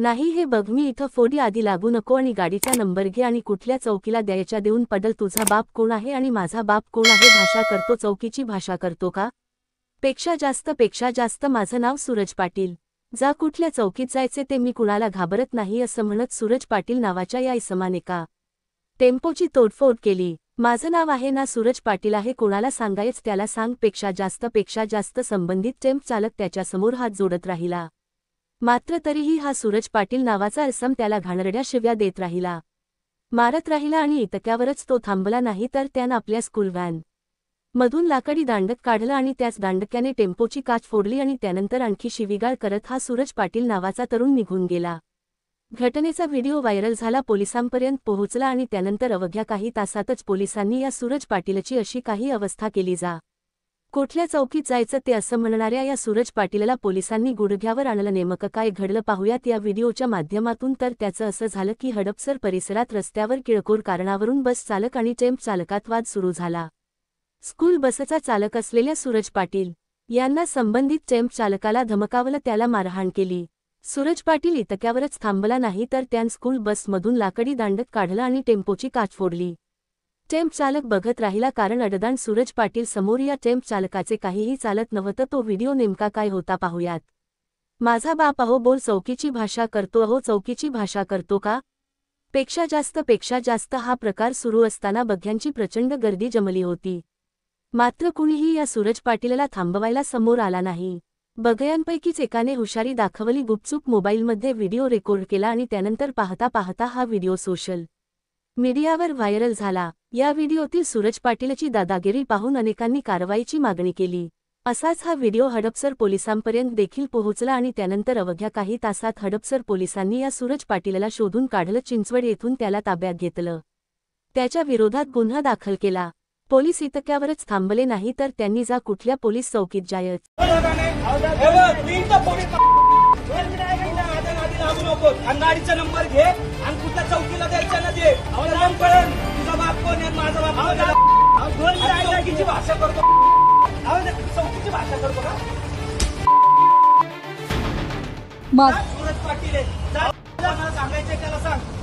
नाही हे बघ मी इथं फोडी आधी लागू नको आणि गाडीचा नंबर घे आणि कुठल्या चौकीला द्यायच्या देऊन पडल तुझा बाप कोण आहे आणि माझा बाप कोण आहे भाषा करतो चौकीची भाषा करतो का पेक्षा जास्त माझं नाव सूरज पाटील जा कुठल्या चौकीत जायचे ते मी कुणाला घाबरत नाही असं म्हणत सूरज पाटील नावाच्या या इसमाने का टेम्पोची तोडफोड केली माझं नाव आहे ना सूरज पाटील आहे कोणाला सांगायच त्याला सांग पेक्षा जास्त संबंधित टेम्प चालक त्याच्यासमोर हात जोडत राहिला मात्र तरीही हा सूरज पाटील नावाचा इसम त्याला घाणरड्या शिव्या देत राहिला मारत राहिला आणि इतक्यावरच तो थांबला नाही तर त्यानं आपल्या स्कूल व्हॅन मधून लाकडी दांडक काढलं आणि त्याच दांडक्याने टेम्पोची काच फोडली आणि त्यानंतर आणखी शिवीगाळ करत हा सूरज पाटील नावाचा तरुण निघून गेला घटनेचा व्हिडिओ व्हायरल झाला पोलिसांपर्यंत पोहोचला आणि त्यानंतर अवघ्या काही तासातच पोलिसांनी या सूरज पाटीलची अशी काही अवस्था केली जा कुठल्या चौकीत जायचं ते असं म्हणणाऱ्या या सूरज पाटीलला पोलिसांनी गुडघ्यावर आणलं नेमकं काय घडलं पाहूयात या व्हिडिओच्या माध्यमातून तर त्याचं असं झालं की हडपसर परिसरात रस्त्यावर किरकोळ कारणावरून बस चालक आणि टेम्प चालकात वाद सुरू झाला स्कूल बसचा चालक असलेल्या सूरज पाटील यांना संबंधित टेम्प चालकाला धमकावलं त्याला मारहाण केली सूरज पाटील इतक्यावरच थांबला नाही तर त्यानं स्कूल बसमधून लाकडी दांडक काढलं आणि टेम्पोची काच फोडली टेम्प चालक बघत राहिला कारण अडदान सूरज पाटील समोर या टेम्प चालकाचे काहीही चालत नव्हतं तो व्हिडिओ नेमका काय होता पाहूयात माझा बाप अहो बोल चौकीची भाषा करतो अहो चौकीची भाषा करतो का पेक्षा जास्त हा प्रकार सुरू असताना बघ्यांची प्रचंड गर्दी जमली होती मात्र कुणीही या सूरज पाटीलला थांबवायला समोर आला नाही बघ्यांपैकीच एकाने हुशारी दाखवली गुपचूप मोबाईलमध्ये व्हिडिओ रेकॉर्ड केला आणि त्यानंतर पाहता हा व्हिडिओ सोशल मीडियावर व्हायरल झाला या व्हिडिओतील सूरज पाटीलची दादागिरी पाहून अनेकांनी कारवाईची मागणी केली असाच हा व्हिडिओ हडपसर पोलिसांपर्यंत देखील पोहोचला आणि त्यानंतर अवघ्या काही तासात हडपसर पोलिसांनी या सूरज पाटीलला शोधून काढलं चिंचवड येथून त्याला ताब्यात घेतलं त्याच्या विरोधात गुन्हा दाखल केला पोलीस इतक्यावरच थांबले नाही तर त्यांनी जा कुठल्या पोलीस चौकीत जायचं गाडीचा नंबर घे आणि कुठल्या चौकीला द्यायचा ना दे तुझा बाप कोण आहे माझा बाप चौकीची भाषा करतो चौकीची भाषा करतो का सूरज पाटील आहे सांगायचे त्याला सांग